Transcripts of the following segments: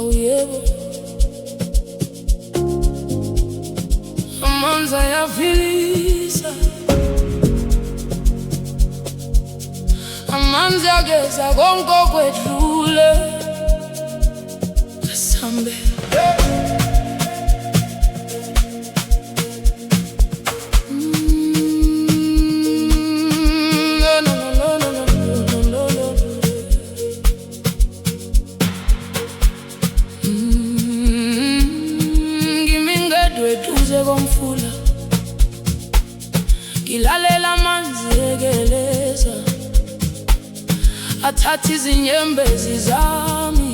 Hawu yebo, amanzi ayaphilisa, amanzi ageza konke okwedlule. Asambe eduze komfula, ngilalela amanzi egeleza, athatha izinyembezi zami,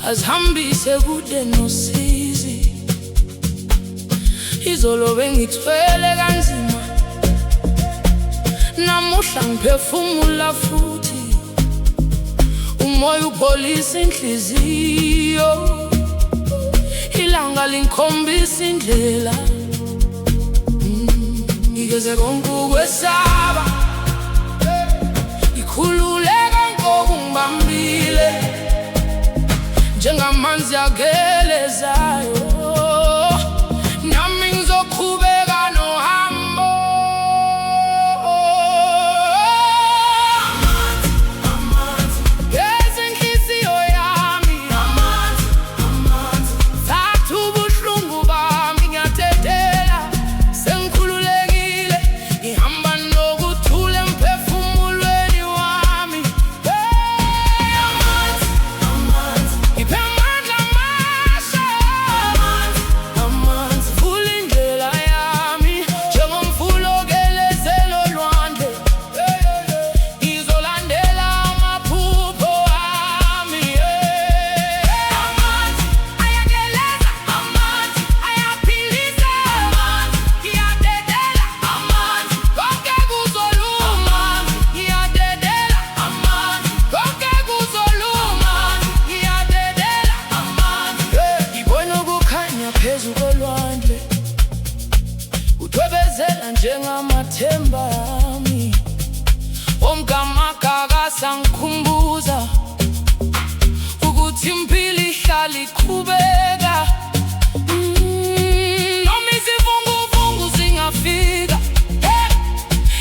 azihambise kude nosizi. Izolo bengithwele kanzima, namuhla ngiphefumula futhi, umoya upholisa inhliziyo, ilanga linkhombisa indlela. Ngigeze konke ukwesaba, ngikhululeka ngokungibambile, njengamanzi agelezayo, nami ngizoqhubeka nohambo. Amanzi, geza inhliziyo yami. Amanzi, thatha ubuhlungu bami, ngiyadedela, sengikhululekile, ngihamba nokuthula emphefumulweni wami. Amanzi, ngiphe amandla amasha. Amanzi, vula indlela yami, njengomfula ogelezela olwandle. Ngizolandela amaphupho ami. Amanzi ayageleza, amanzi ayaphilisa, amanzi ngiyadedela, amanzi konke kuzolunga. Ngiyadedela, amanzi konke kuzolunga. Ngiyadedela, amanzi. Ngibona ukukhanya phezu kolwandle, udwebezela njengamathemba ami. Omgamagagasa ngikhumbuza ukuthi impilo ihlala iqhubeka, noma izivunguvungu zingafika.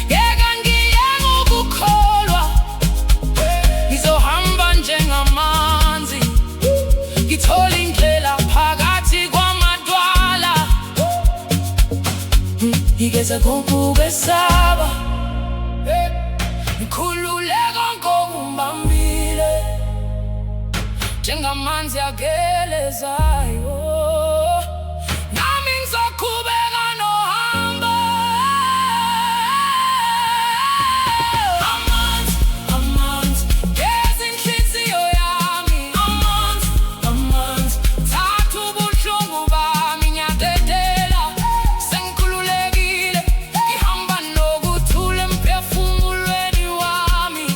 Ngeke ngiyeke ukukholwa, ngizohamba njengamanzi, ngithole indlela phakathi kwamadwala. Ngigeze konke ukwesaba, ngikhululeka ngokungibambile, njengamanzi agelezayo, nami ngizoqhubeka nohambo. Amanzi, geza inhliziyo yami. Amanzi, thatha ubuhlungu bami, ngiyadedela, sengikhululekile, ngihamba nokuthula emphefumulweni wami.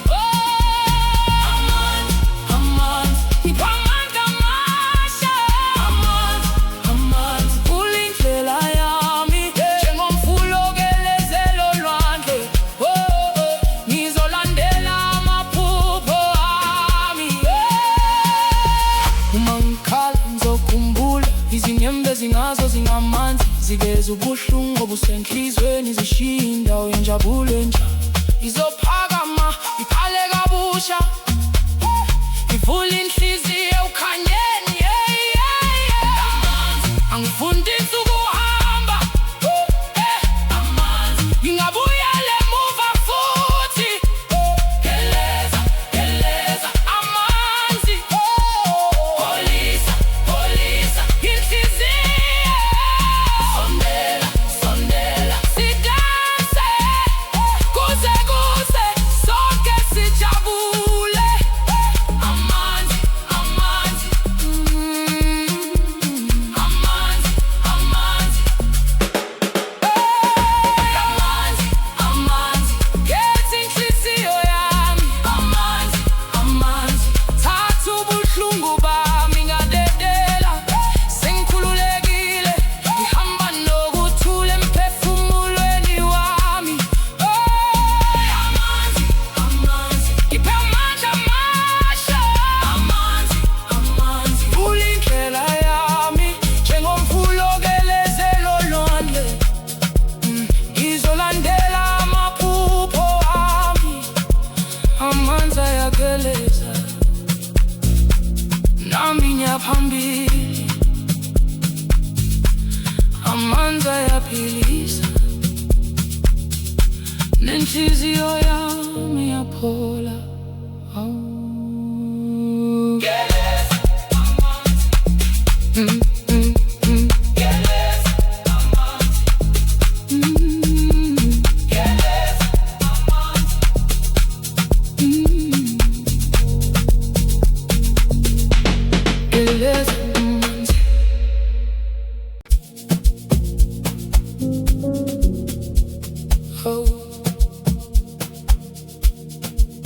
Amanzi, ngiphe amandla amasha. Amanzi, vula indlela yami, njengomfula ogelezela olwandle. Ngizolandela amaphupho ami. Uma ngikhala ngizokhumbula izinyembezi ngazo zingamanzi, zigeza ubuhlungu obusenhlizweni, zishiya indawo yenjabulo entsha. Izophakama iqale kabusha, ivule inhliziyo ukhanyeni. Angifundisi ukuhamba, ngingabuyela emuva futhi. Geleza, geleza, amanzi, pholisa, pholisa inhliziyo. Sondela, sondela, sidanse, kuze sonke sijabule. amanzi ayageleza, nami ngiyaphambili. Amanzi ayaphilisa, nenhliziyo yami iyaphola. Geleza amanzi. Geleza amanzi. Geleza amanzi. Geleza amanzi.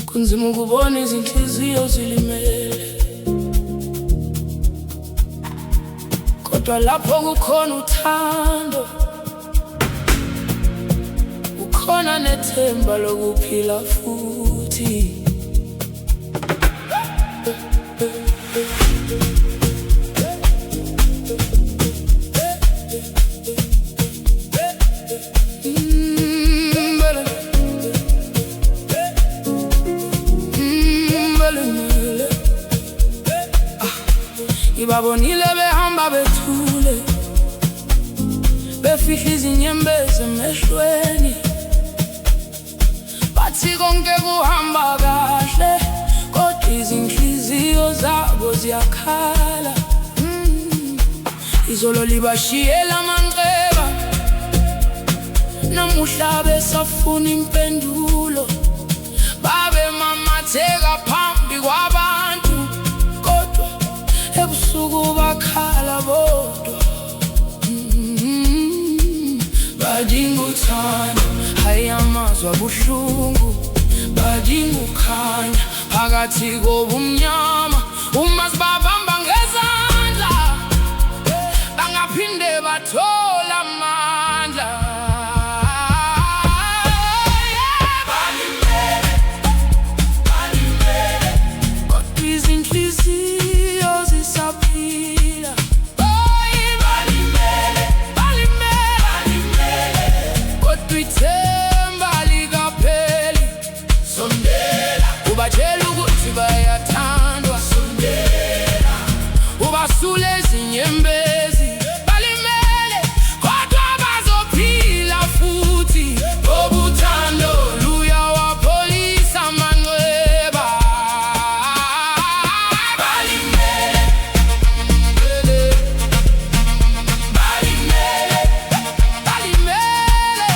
Kunzima ukubona izinhliziyo zilimele, kodwa lapho kukhona uthando, kukhona nethemba lokuphila futhi. Ngibabonile behamba bethule, befihla izinyembezi emehlweni, bathi konke kuhamba kahle, kodwa izinhliziyo zabo ziyakhala. Izolo libashiyela amanxeba, namuhla besafuna impendulo. Babe mamatheka phambi kwabantu, kodwa ebusuku bakhala bodwa. Badinga uthando, hayi amazwi abuhlungu. Badinga ukukhanya phakathi kobumnyama. Uma sibabamba ngezandla, bangaphinde bathola amandla. Ubatshela ukuthi bayathandwa, sondela. Ubasule izinyembezi, balimele, kodwa bazophila futhi. Ubuthando luyawapholisa amanxeba. Balimele, balimele, balimele,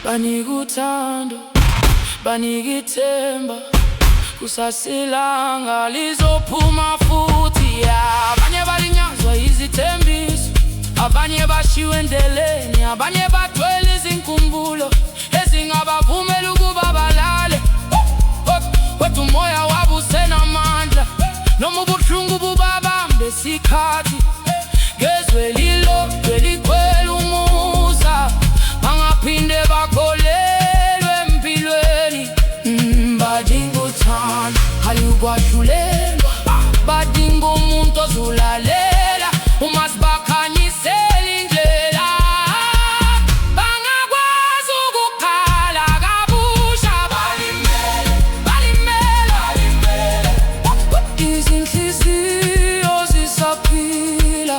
banika uthando, banika ithemba, kusasilanga lizophuma futhi. Abanye balinyazwa izithembiso, abanye bashiwe endleleni, abanye bathwele izinkumbulo ezingabavumela ukuba balale. Kodwa umoya wabo usenamandla, noma ubuhlungu bubabambe isikhathi. Ngezwe lilodwa elikhwela umusa, bangaphinde bakholelwe empilweni. Badinga uthando, hayi ukwahlulelwa. Badinga umuntu ozulalela uma sibakhanyisela indlela. Bangakwazi ukukhala kabusha. Balimele, balimele, izinhliziyo zisaphila.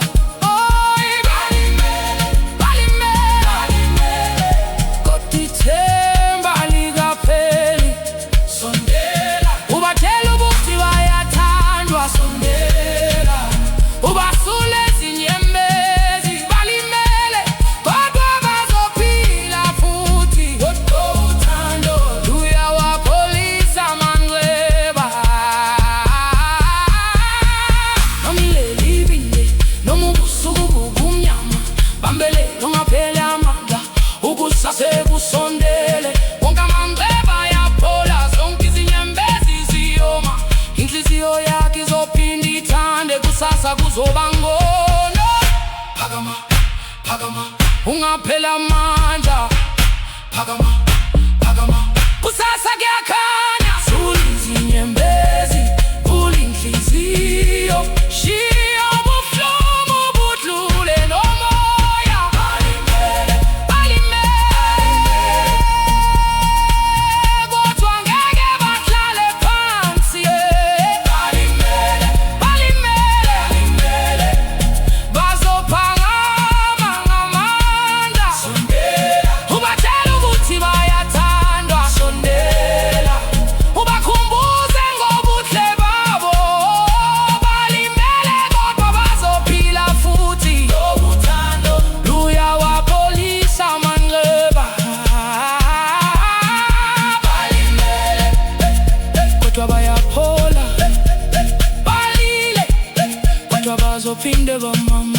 Sekusondele wonke amanxeba yaphola, zonke izinyembezi ziyoma. Inhliziyo yakhe izophinda ithande, kusasa kuzoba ngcono. Phakama, phakama, ungaphela amandla. Phakama, phakama, kusasa kuyakhanya. Zula izinyembezi, vula inhliziyo, shiya ubuhlungu.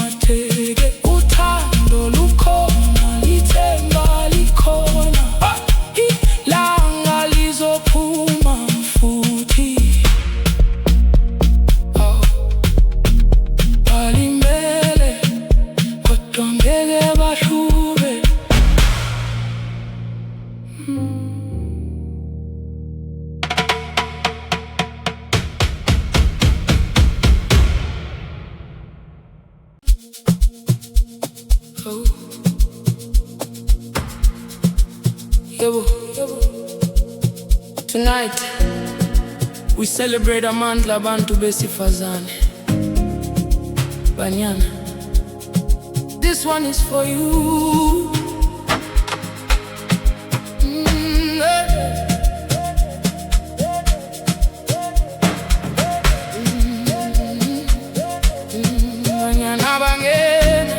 amateke. Uthando lukhona, lithemba likhona, ilanga lizophuma futhi. Balimele kodwa ngeke bahlube. Oh. Yebo. Tonight we celebrate amandla abantu besifazane. Banyana, this one is for you. Banyana bangena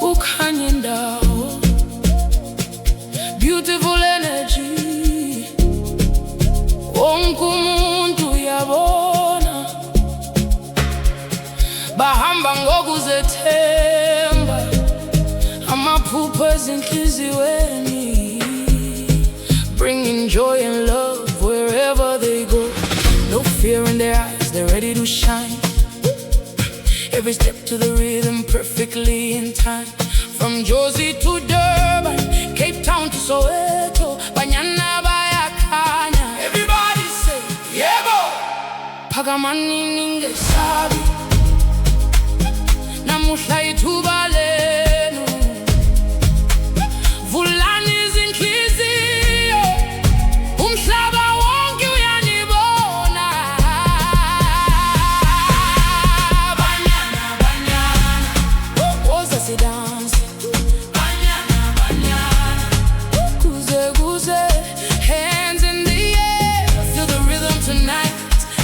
ukhanye ndawo, beautiful energy, wonke umuntu uyabona. Bahamba ngokuzethemba, amaphupho ezinhliziyweni, bringing joy and love wherever they go. No fear in their eyes, they're ready to shine. Every step to the rhythm, perfectly in time. From Jozi to Durban, Cape Town to Soweto, Banyana bayakhanya. Everybody say, yebo. Phakamani ningesabi, namuhla ithuba lenu. Vulani izinhliziyo, umhlaba wonke uyanibona. Woza sidanse, kuze, hands in the air, feel the rhythm tonight.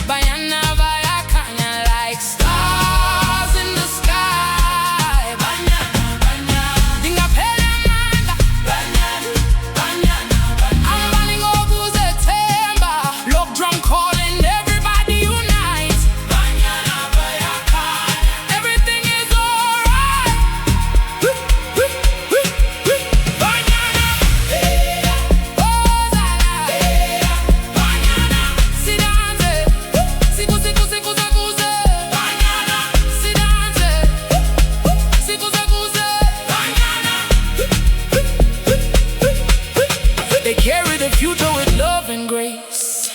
Banyana bayakhanya like stars in the sky. Ndingaphela amandla, I'm running ngokuzethemba. Lock drum calling, everybody unite. Everything is alright. Banyana, sidanse, sikuze. Banyana, sidanse, sikuze. They carry the future with love and grace.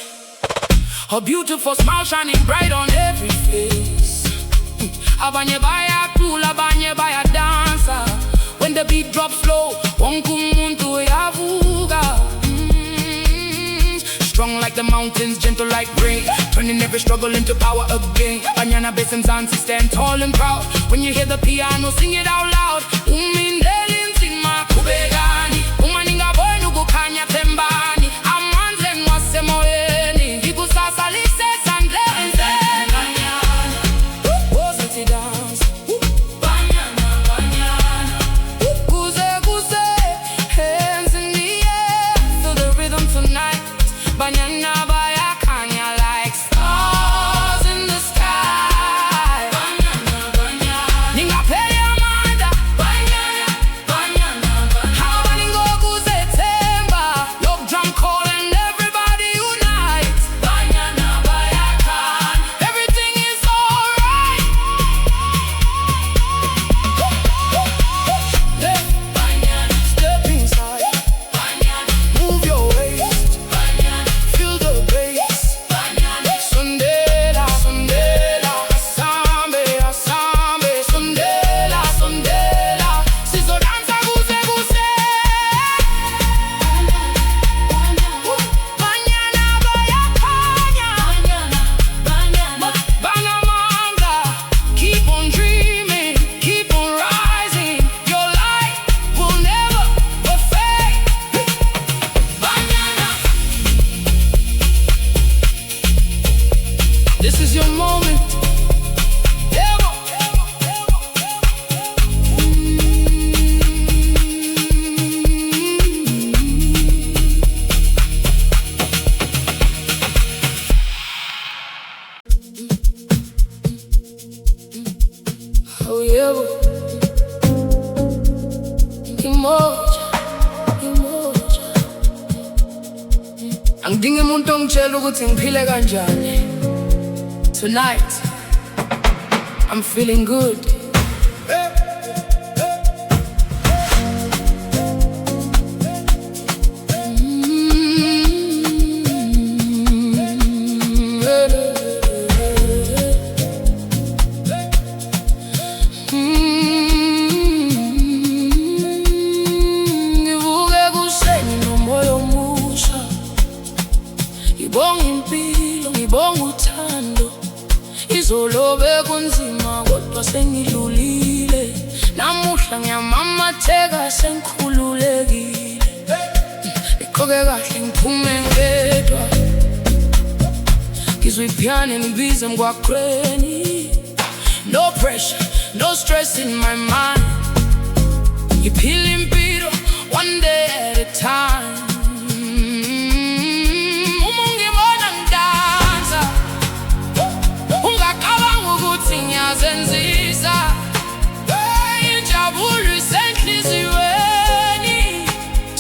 A beautiful smile shining bright on every face. Abanye baya cool, abanye baya dancer. When the beat drops slow, wonke umuntu uyavuka. Strong like the mountains, gentle like rain, turning every struggle into power again. Banyana bass and Zanzi stand tall and proud. When you hear the piano, sing it out loud. Umindele nzima kubegani, umaninga boy nukukhanya tembani. Amanze nwasemoyeni, ikusasa lisesandleni zenu. Woza sidanse, kuze, hands in the air, feel the rhythm tonight. Banyana bayakhanya like stars in the sky. Ningaphela amandla, Oh yebo, imoja, imoja. Angidingi umuntu ongitshela ukuthi ngiphile kanjani. Tonight, I'm feeling good. Ngibonga impilo, ngibonga uthando. Izolo bekunzima kodwa sengidlulile. Namuhla ngiyamamatheka sengikhululekile. Ngigqoke kahle ngiphume ngedwa. Ngizwe ipiano libiza emgwaqweni. No pressure, no stress in my mind. Ngiphila impilo one day at a time.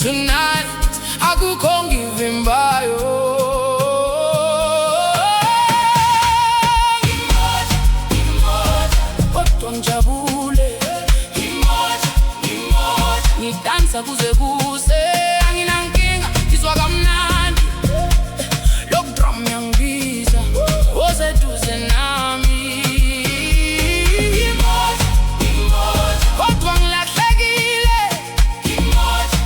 Tonight, akukho ngivimbayo. Imoja, imoja, kodwa ngijabule. Imoja, imoja, ngidansa kuze kuse. Anginankinga, ngizwa kamnandi. Loku drum yangibiza, woze duze nami. Imoja, imoja, kodwa ngilahlekile. Imoja,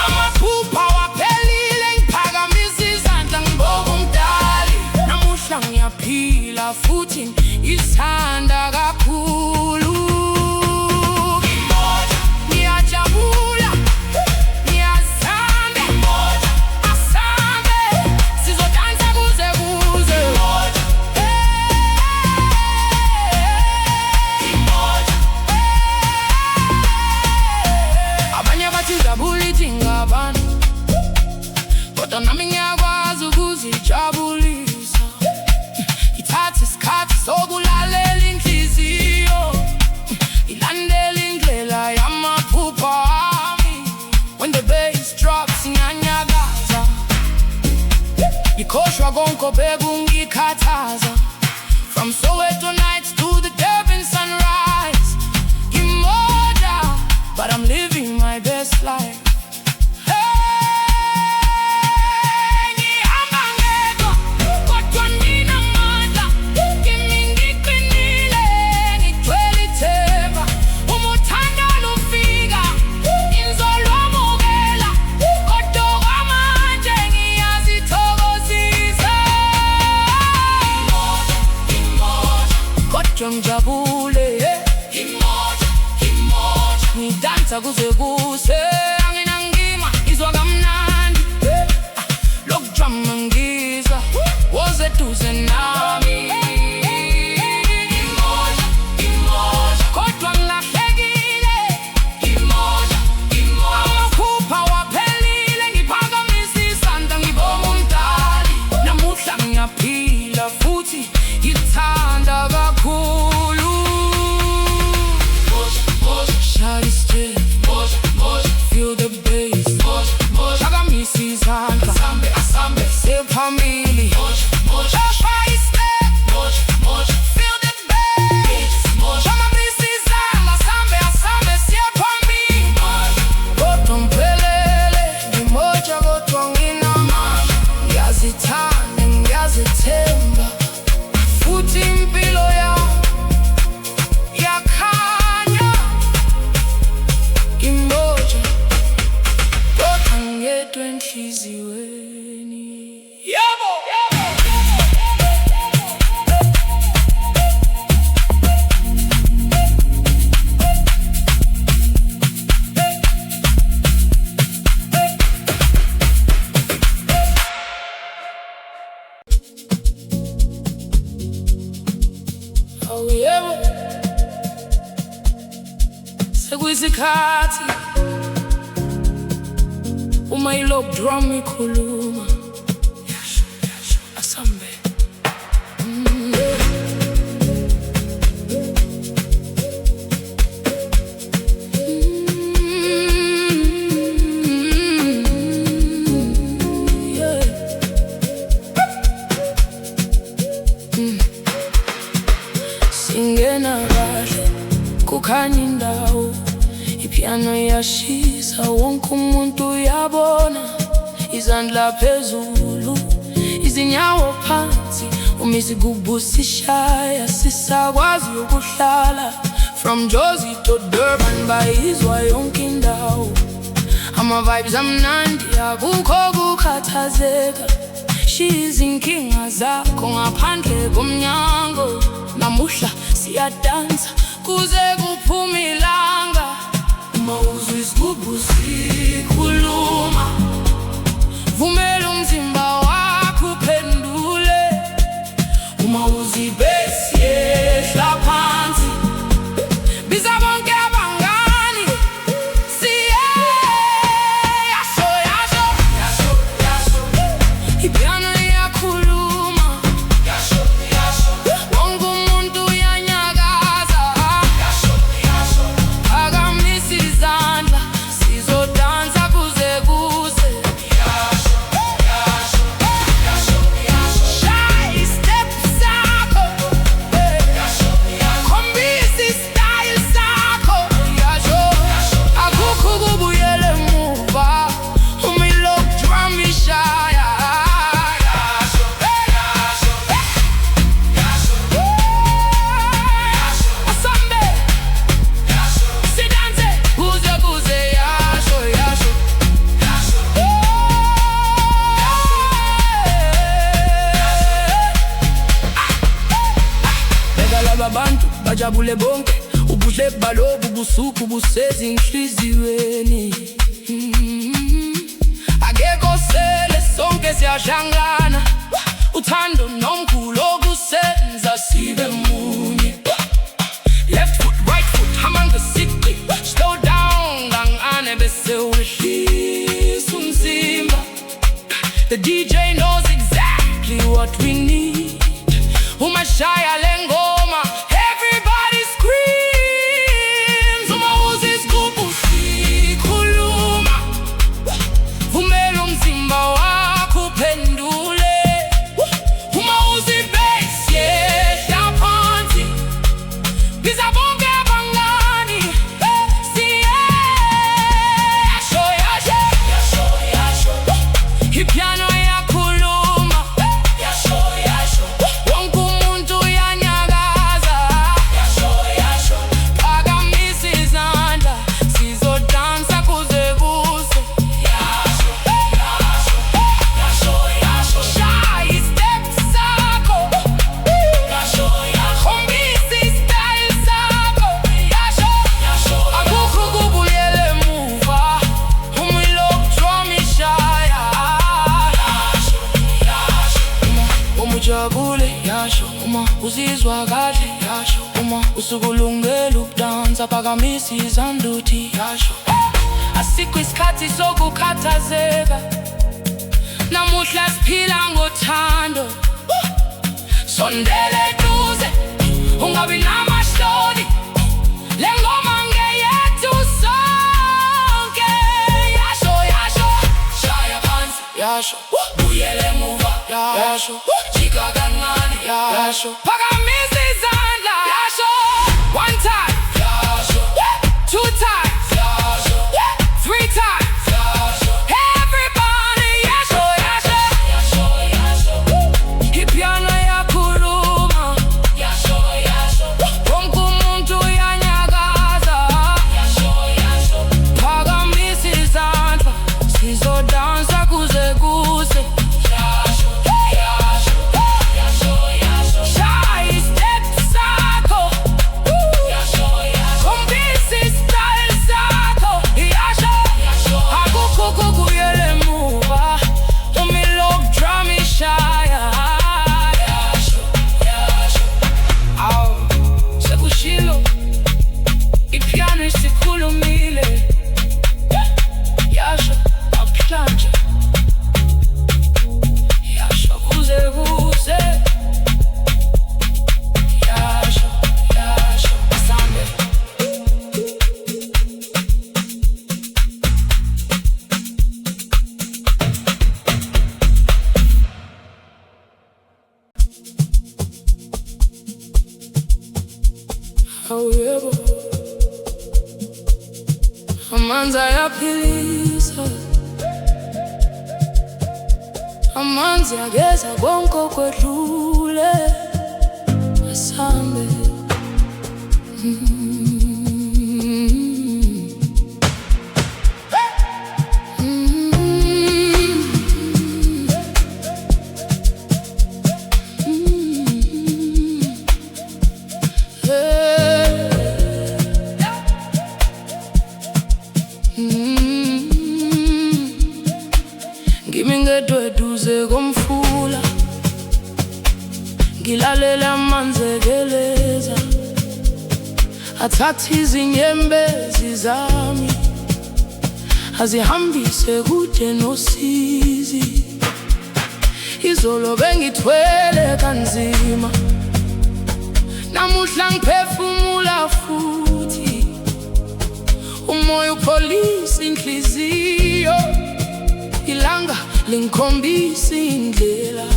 amaphupha waphelile, ngiphakamisa izandla ngibonga umdali. Namuhla ngiyaphila futhi ngithanda kakhulu. Imoja, ngiyajabula, ngiyazame. Imoja, asambe, sizodansa kuze kuze. Imoja, imoja, abanye bathi ngijabula idinga abantu, kodwa nami ngiyakwazi ukuzijabulisa. Ngithatha isikhathi sokulalela inhliziyo, ilandela indlela yamaphupha ami. When the bass drops ngiyanyakaza, ngikhohlwa konke obekungikhathaza. From Soweto nights to the Durban sunrise. Imoja, but I'm living my best life. Ngijabule, imoja, imoja, ngidansa kuze kuse. Anginankinga, ngizwa kamnandi. Loku drum yangibiza, woze duze nami. Imoja, imoja, kodwa ngilahlekile. Imoja, imoja, amaphupha waphelile, ngiphakamisa izandla ngibonga umdali. Namuhla ngiyaphila futhi ngithanda kakhulu. Shawty strip, feel the bass. Phakamisa izandla, siphambili. Shawty step, feel the bass. Phakamisa izandla, asambe, siphambili. Kodwa ngiphelele, ngimoja kodwa nginamandla. Ngiyazithanda, ngiyazithemba, futhi impilo yami yakhanya. Imoja, kodwa ngedwa enhliziyweni. Yebo, oh yebo, sekuyisikhathi uma i-low drum ikhuluma. Asambe, singena kahle kukhanya indawo, ipiano iyashisa wonke umuntu uyabona, izandla phezulu izinyawo phansi, umizigubu sishaya sisakwazi ukuhlala. From Jozi to Durban bayizwa yonke indawo, ama-vibes amnandi akukho kukhathazeka. Izinkinga zakho ngaphandle komnyango, namuhla siyadansa kuze kuphume ilanga. Uma uzwa isigubhu sikhuluma, vumela umzimba wakho uphendule. Uma uzwa i-bass yehla phansi, biza bonke abangani, siye yasho yasho yasho yasho. Ipiano iyakhuluma, yasho yasho. Wonke umuntu uyanyakaza, yasho yasho. Phakamisa izandla sizodansa kuze kuse, yasho yasho yasho yasho. Shaya i-step sakho, yasho yasho. Khombisa i-style sakho, yasho yasho. Akukho ukubuyela emuva, uma ilokhu drum ishaya, yasho yasho yasho. Asambe yasho, sidanse kuze kuze, yasho yasho yasho. Beka laba bantu bajabule bonke, ubuhle balobu busuku busezinhliziyweni. Akekho sele sonke siyahlangana, uthando nomkhulu okusenza sibe munye. Left foot, right foot, hamba ngesigqi, slow down kancane bese wehlisa umzimba. The DJ knows exactly what we need. Uma shaya le ngoma, everybody screams. Uma uzwa isigubhu sikhuluma, vumela umzimba wakho uphendule. Uma uzwa i-bass yehla phansi, biza bonke abangani, siye yasho yasho yasho yasho. Ipiano iyakhuluma, yasho yasho. Wonke umuntu uyanyakaza, yasho yasho. Phakamisa izandla sizodansa kuze kuse, yasho yasho yasho yasho. Shaya i-step sakho, yasho yasho. Khombisa i-style sakho, yasho yasho. Akukho ukubuyela emuva, uma ilokhu drum ishaya, yasho yasho. Uma ujabule, yasho. Uma uzizwa kahle, yasho. Uma usukulungela ukudansa, phakamisa izandla uthi, yasho. Asikho isikhathi sokukhathazeka, namuhla siphila ngothando. Sondela eduze, ungabi namahloni, le ngoma ngeyethu sonke, yasho yasho. Shaya phansi, yasho. Buyela emuva, yasho. Jika kancane, yasho. Phakamisa izandla, yasho. One time, yasho. Two times, yasho. Three times, yasho. Everybody, yasho yasho yasho yasho. Ipiano iyakhuluma, yasho yasho. Wonke umuntu uyanyakaza, yasho yasho. Phakamisa izandla sizodansa kuze kuse, yasho yasho yasho yasho. Shaya i-step sakho, yasho Hawu yebo, amanzi ayaphilisa, amanzi ageza konke okwedlule, asambe. Ngimi ngedwe eduze komfula, ngilalela amanzi egeleza, athatha izinyembezi zami azihambise kude nosizi. Izolo bengithwele kanzima, namuhla ngiphefumula futhi, umoya upholisa inhliziyo, ilanga lingikhombisa indlela.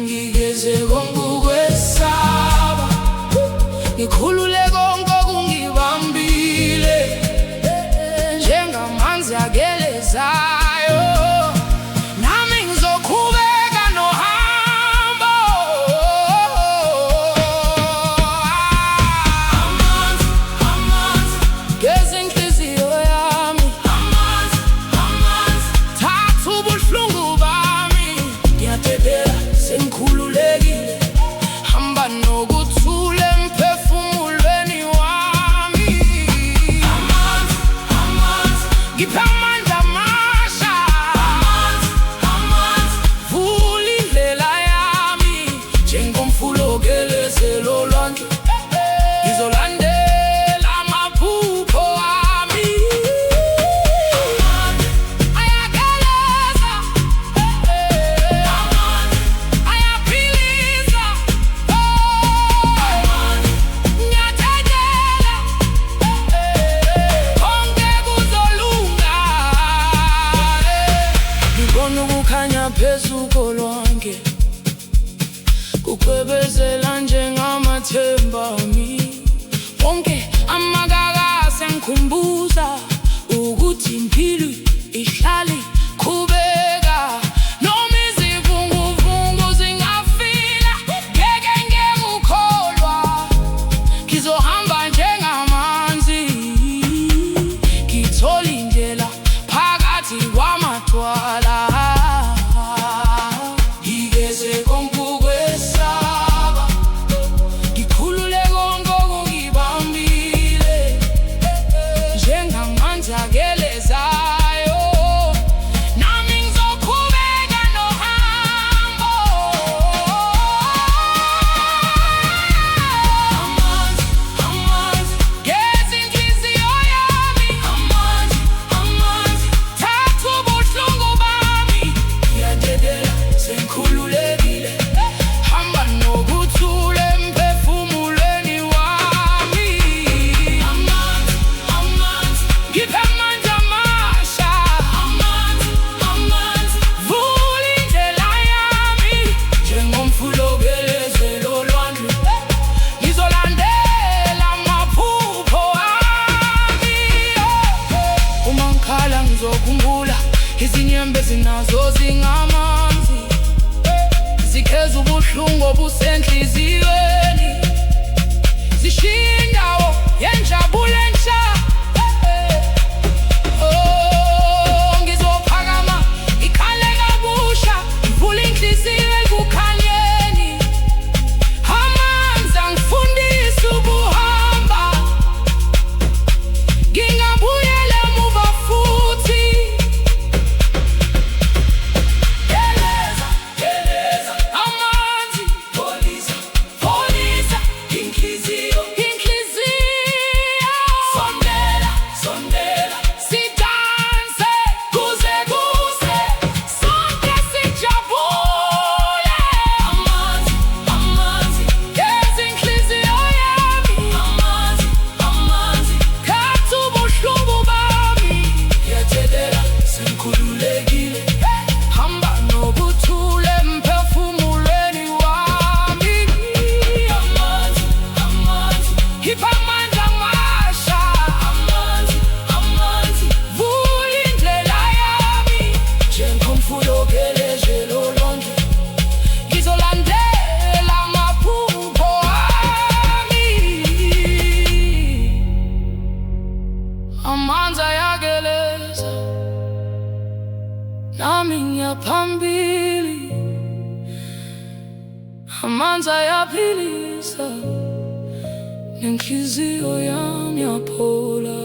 Ngigeze konke ukwesaba, ngikhulule konke okungibambile, njengamanzi agelezayo, nami ngizoqhubeka nohambo. Amanzi, amanzi, geza inhliziyo yami. Amanzi, amanzi, thatha ubuhlungu bami. Ngiyadedela, sengikhululekile, hamba nokuthula emphefumulweni wami. Amanzi, amanzi, ngiphe amandla amasha. Amanzi, amanzi, vula indlela yami, njengomfula ogelezela olwandle, ngizolandela amaphupho ami. Amanzi ayageleza, amanzi ayaphilisa, amanzi ngiyadedela, konke kuzolunga. Ngibona ukukhanya phezu kolwandle, kucwebezela njengamathemba ami. Wonke amakakasi angikhumbuza ukuthi impilo ihlale iqhubeka, noma izivunguvungu zingafika, ngeke ngekukholwa, ngizohamba njengamanzi, ngithole indlela phakathi kwamadwala. Ngigeze konke ukwesaba, ngikhulule konke okungibambile, njengamanzi agelezayo, nami ngizoqhubeka nohambo. Amanzi, amanzi, geza inhliziyo yami. Amanzi, amanzi, thatha ubuhlungu bami. Ngiyadedela, sengikhululekile, hamba nokuthula emphefumulweni wami. Amanzi, amanzi, ngiphe amandla amasha. Amanzi, amanzi, vula indlela yami, njengomfula ogelezela olwandle, ngizolandela amaphupho ami. Uma ngikhala ngizokhumbula, izinyembezi nazo zingamanzi, zikheza ubuhlungu obusenhliziyweni, zishiya indawo yenjabulo entsha. Oh, ngizophakama ngikhale kabusha, ngivule inhliziyo ekukhanyeni. Amanzi angifundisa ubuhamba, ngingabuyela emuva futhi. Geleza, geleza, amanzi, pholisa, pholisa nenhliziyo yami yaphola.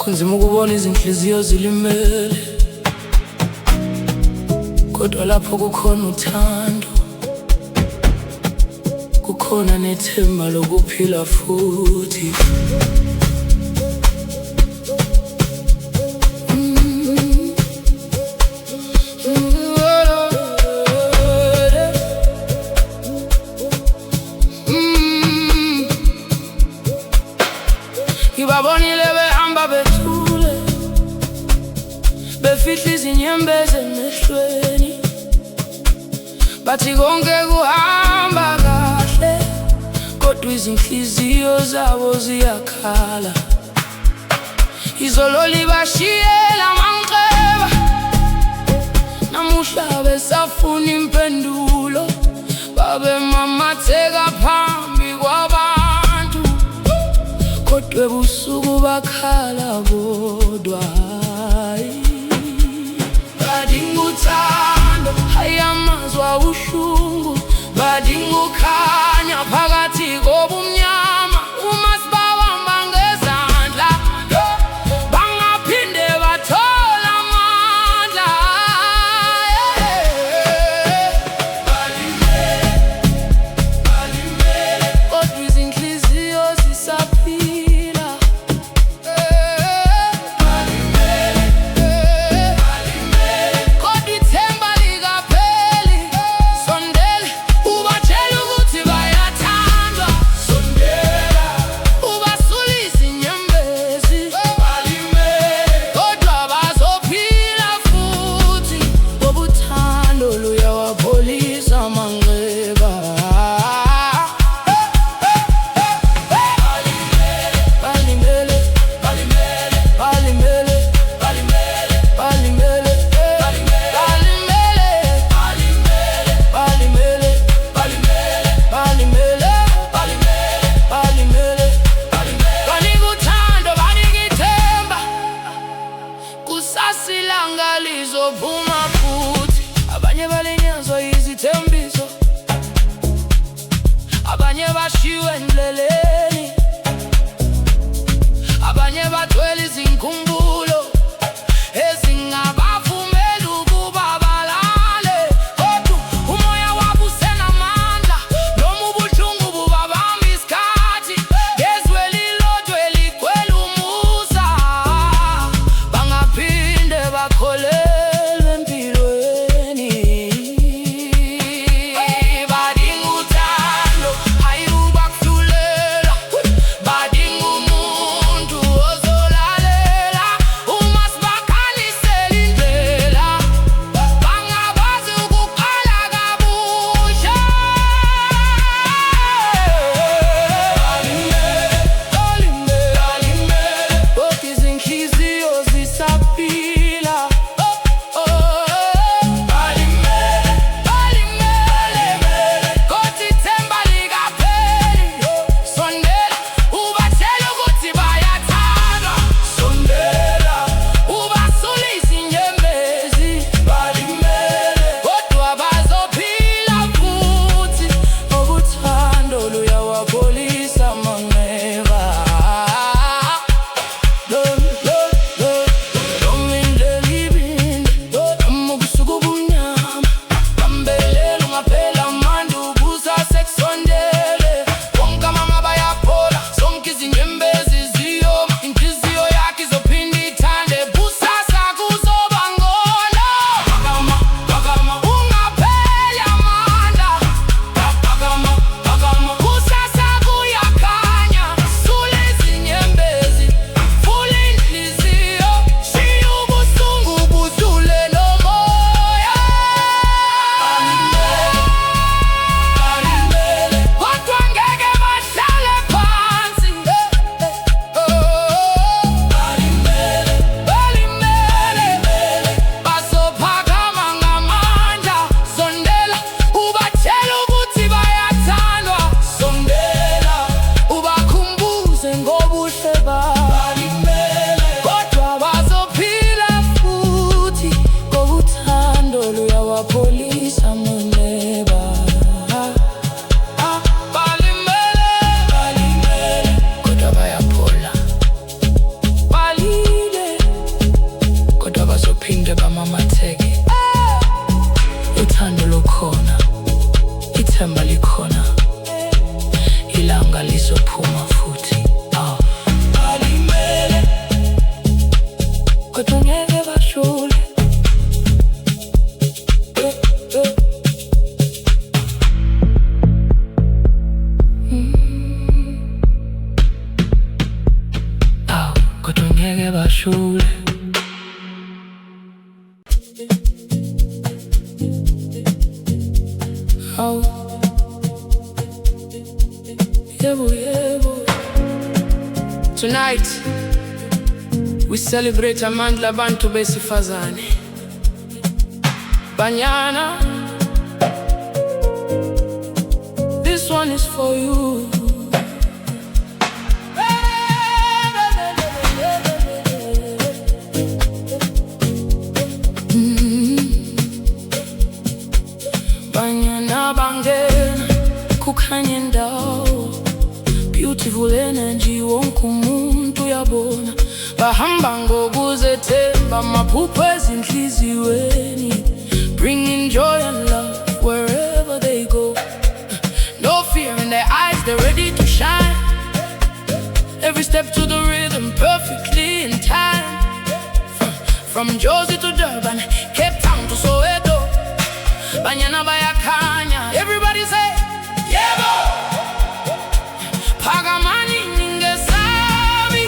Kunzima ukubona izinhliziyo zilimele, kodwa lapho kukhona uthando, kukhona nethemba lokuphila futhi. Ngibabonile behamba bethule, befihla izinyembezi emehlweni, bathi konke kuhamba kahle, kodwa izinhliziyo zabo ziyakhala. Izolo libashiyela manxeba, namuhla besafuna impendulo, babemamatheka phambi kwabantu, kodwa ebusuku bakhala bodwa. Badinga uthando, hayi amazwi abuhlungu, badinga ukukhanya phakathi kobumnyama. Uma sibabamba ngezandla, bangaphinde bathola amandla. Balimele, kodwa izinhliziyo zisaphila. Kodwa ithemba likapheli. Sondela ubatshela ukuthi bayathandwa. Sondela balimeba, kodwa bazophila futhi ngokuthando luyawapholisa amaneba. Balimele, kodwa bayaphola. Balile, kodwa bazophinde bamamatheke. Uthando lukhona, ithemba likhona, ilanga lizophuma futhi. Balimele, kodwa ngeke bashule. Kodwa ngeke bashule. Tonight we celebrate Amandla Bantu besifazane. Banyana, this one is for you. Banyana bangena kukhanya indawo, beautiful energy wonke umuntu uyabona. Bahamba ngokuzethemba, amaphupho ezinhliziyweni, bringing joy and love wherever they go. No fear in their eyes, they're ready to shine. Every step to the rhythm, perfectly in time. From Jozi to Durban, Cape Town to Soweto, Banyana bayakhanya. Everybody say, yebo! Phakamani ningesabi,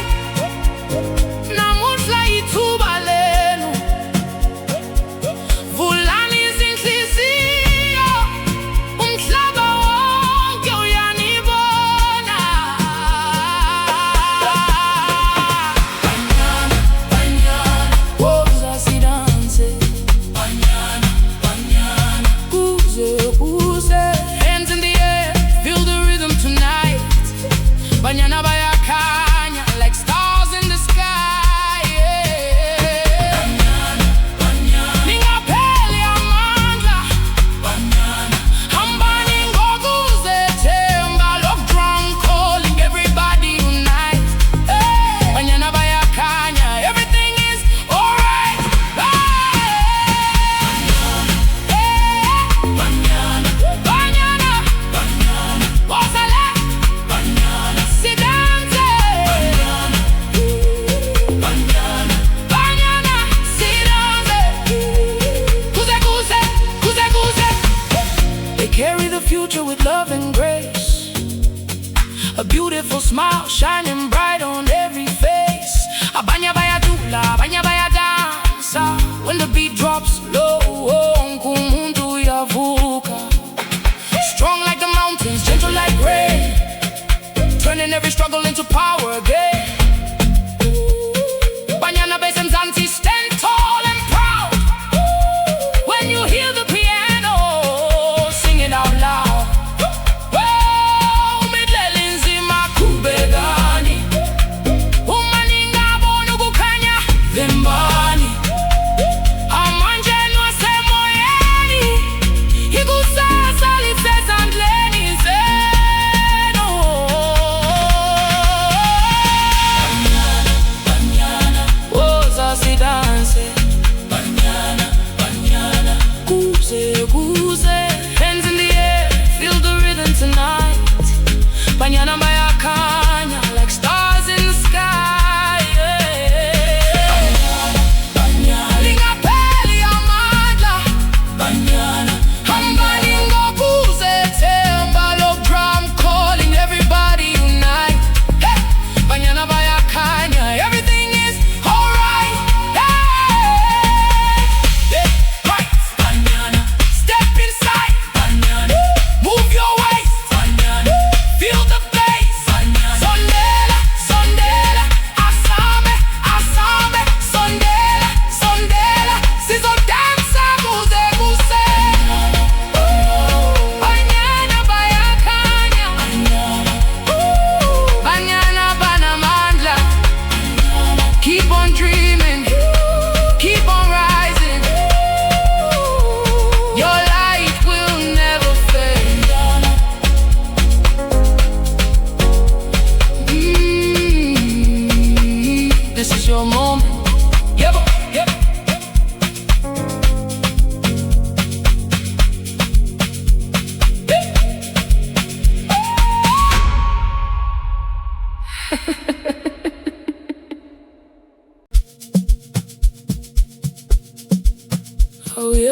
namuhla ithuba lenu. Vulani izinhliziyo, umhlaba wonke uyanibona. Banyana, banyana, woza sidanse. Banyana, banyana, kuze kuze. Hands in the air, feel the rhythm tonight. Banyana bayakhanya like stars in the sky. Banyana, banyana, ningapheli amandla. Banyana, hambani ngokuzethemba, lock drum calling everybody unite. Banyana bayakhanya, everything is alright. Banyana, banyana, banyana, wozale. Banyana, sidanse. Banyana, banyana, sidanse. Kuze kuze, kuze kuze. They carry the future with love and grace, a beautiful smile shining bright on every face. Abanya bayadula, abanya bayadansa. When the beat drops low, wonke umuntu uyavuka. Strong like the mountains, gentle like rain, turning every struggle into power again. Banyana Base and Zanzi, stand tall and proud. When you hear the piano, sing it out loud. Oh, midleli nzima kubegani,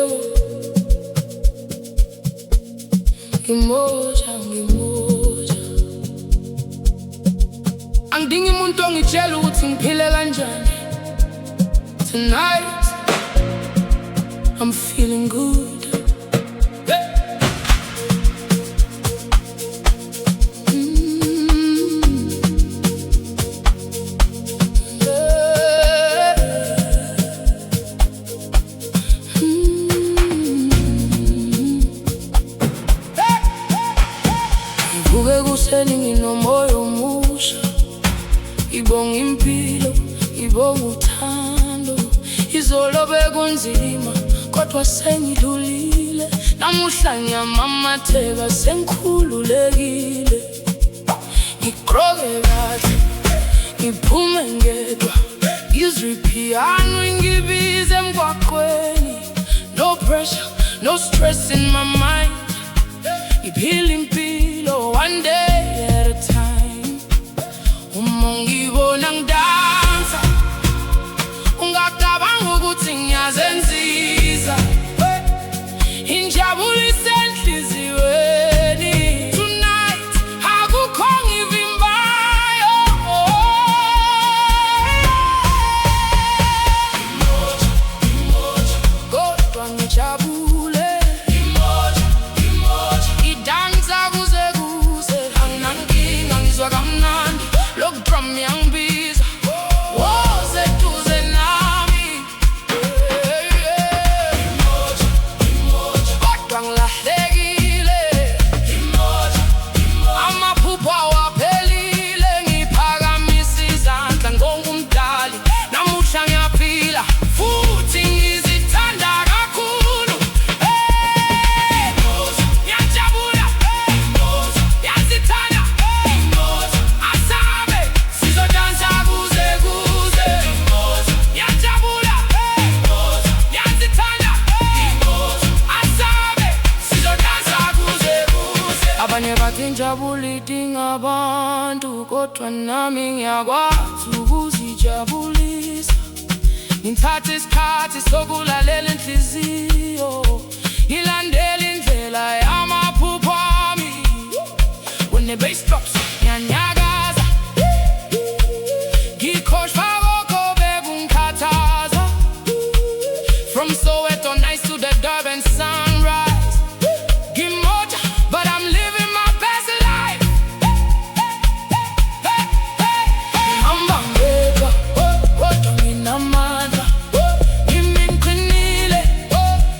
yebo, ngimoja, ngimoja. Angidingi umuntu ongitshela ukuthi ngiphile kanjani. Tonight I'm feeling good. Ngivuke kuseni nginomoya omusha, ngibonga impilo, ngibonga uthando. Izolo bekunzima kodwa sengidlulile, namuhla ngiyamamatheka sengikhululekile. Ngigqoke kahle, ngiphume ngedwa, ngizwe iphiyano ngibize emgwaqweni. No pressure, no stress in my mind. Ngiphila impilo one day at a time. Uma ngibona ngidansa, ungacabanga ukuthi ngiyazenzisa. Injabulo isenhliziyweni. Tonight akukho ngivimbayo. Kodwa ngijabule. Idansa kuze kuze, anginankinga ngizwa kamnandi. Lo drum yangibiza, woze duze nami. Kodwa ngilahlekile, amaphupho awaphelile. Ngiphakamisa izandla ngongumdali, namuhla ngiyaphila futhi ngizithanda kakhulu. Ngiyajabula, ngiyazithanda, asabe sizodansa kuze kuze. Ngiyajabula, ngiyazithanda, asabe sizodansa kuze kuze. Abanye bathi injabulo idinga abantu, kodwa nami ngiyakwazi ukuzijabulisa. Ngithatha isikhathi sokulalela inhliziyo, ngilandela indlela yamaphupho ami. When the bass drops, ngiyanyakaza, ngikhohlwa lokho bekungikhathaza. From Soweto nights to the Durban sunrise. Ngimoja, but I'm living my best life. Ngihamba ngedwa, kodwa nginamandla. Ngimi ngiqinile,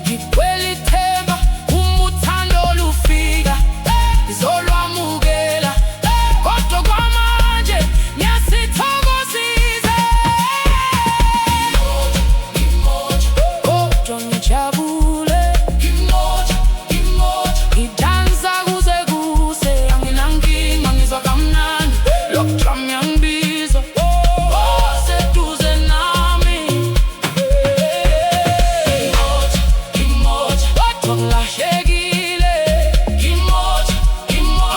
ngigcwele ithemba. Uma uthando lufika, ngizolwamukela. Kodwa kwamanje ngiyasithokozisa. Kodwa ngijabule, ngidansa kuze kuze, anginankinga ngizwa kamnandi. Lo drum yangibiza, woze duze nami. Kodwa ngilahlekile,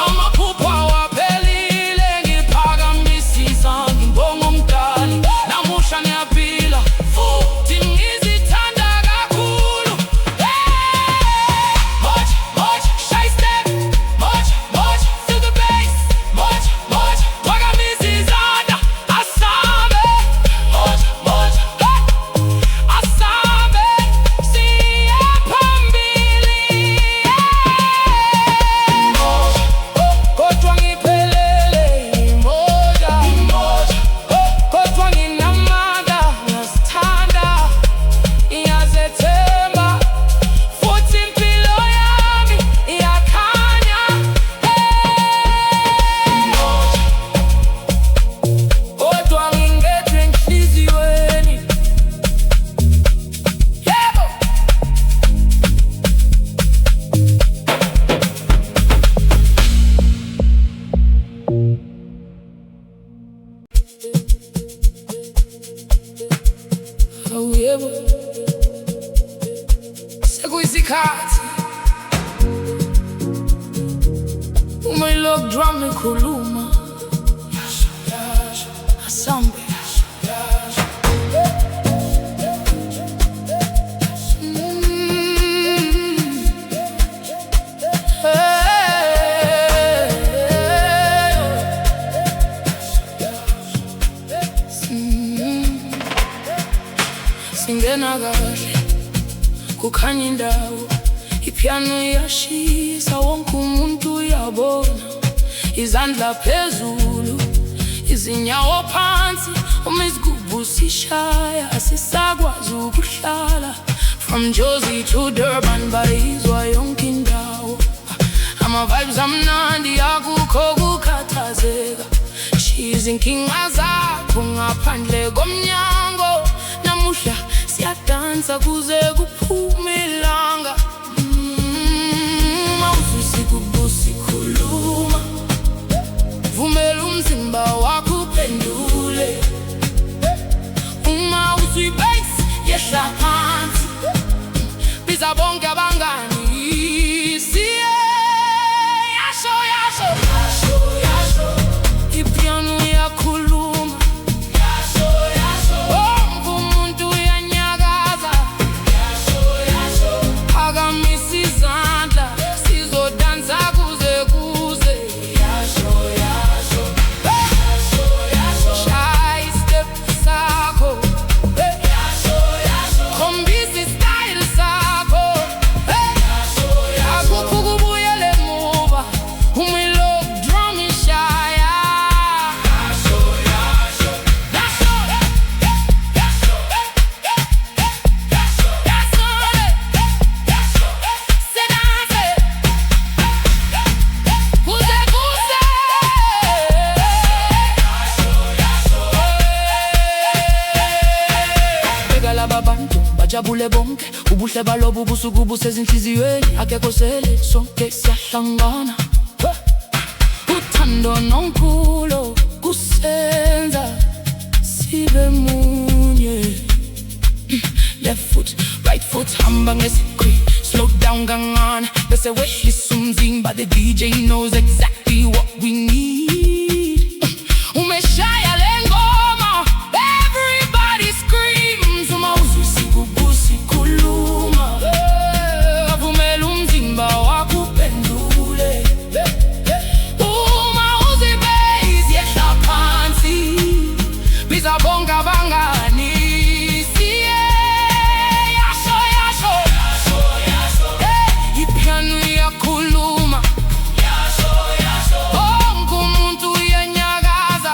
amaphupho awaphelile. Ngiphakamisa izandla ngibonga umdali, namuhla ngiyaphila futhi ngizithanda kakhulu. Moja, moja, shy step, moja, moja, to the bass, moja, moja, phakamisa izandla, asabe, moja, moja, asabe siya phambili. Kodwa ngiphelele, ngimoja, kodwa nginamandla, ngiyazithanda, ngiyazethemba, futhi impilo yami iyakhanya. Kodwa ngingedwa enhliziyweni. Yebo. Oh yebo, sekuyisikhathi uma ilokhu drum ikhuluma, asambe. singena kahle kukhanya indawo, ipiano iyashisa wonke umuntu uyabona, izandla phezulu izinyawo phansi, uma isigubhu sishaya asisakwazi ukuhlala. From Jozi to Durban bayizwa yonke indawo, ama-vibes amnandi akukho kukhathazeka. She's inkinga zakho ngaphandle komnyango, namuhla siyadansa kuze kuphume ilanga. Mawuzwa isigubhu sikhuluma, vumela umzimba wakho uphendule. Uma uzwa i-bass yehla phansi, biza bonke abangani. Ipiano iyakhuluma, wonke umuntu uyanyakaza. Phakamisa izandla sizodansa kuze kuze. Shaya i-step sakho, khombisa i-style sakho. Akukho ukubuyela emuva, uma ilokhu drum ishaya. Abantu bajabule bonke, ubuhle balobu busuku busezinhliziyweni. Akekho sele sonke siyahlangana, uthando nonkulo kusenza sibe munye. Left foot, right foot, hamba ngesigqi, slow down kancane bese wehlisa umzimba. The DJ knows exactly what we need. Umeshaya le ngoma, everybody screams. Uma uzwa isigubhu sikhuluma, vumela umzimba wakho uphendule. Uma uzwa i-bass yehla phansi, biza bonke abangani. Ipiano iyakhuluma, wonke umuntu uyanyakaza.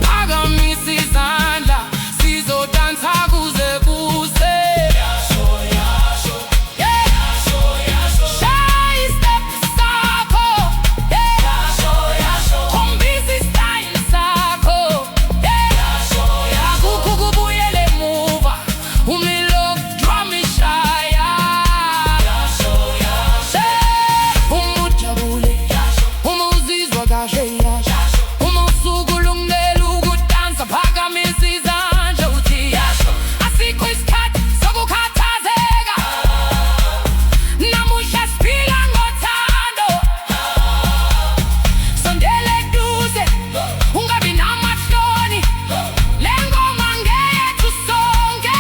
Phakamisa izandla sizodansa kuze kuze. Shaya i-step sakho, khombisa i-style sakho. Akukho ukubuyela emuva, uma ilokhu drum ishaya. Uma ujabule, uma uzizwa kahle, uma usuku lungele ukudansa, phakamisa izandla uthi asikho isikhathi sokukhathazeka. Namuhla siphila ngothando, sondela eduze ungabi namahloni. Le ngoma ngeyethu sonke.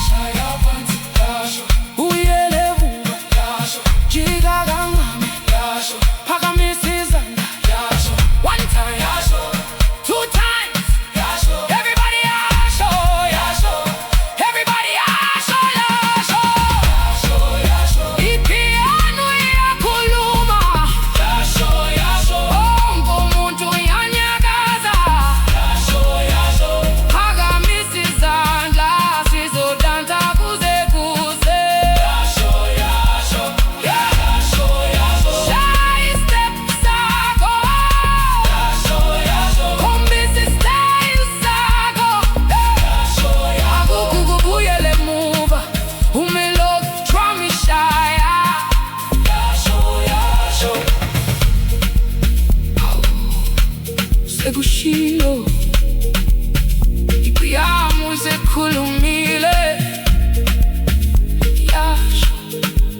Shaya phansi, uyele emuva, jika kancane, phakamisa izandla. One time, two times, everybody yasho. Everybody yasho, ipiano iyakhuluma, wonke umuntu uyanyakaza. Phakamisa izandla sizodansa kuze kuze. Shaya i-step sakho, khombisa i-style sakho. Akukho ukubuyela emuva, uma ilokhu drum ishaya. Sekushilo, ipiano isikhulumile. Yasho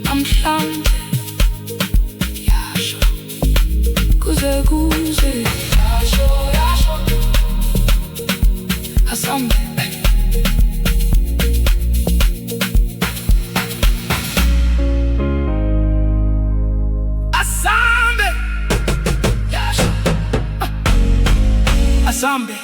namhlanje, yasho kuze kuze. Asambe, asambe, yasho, asambe.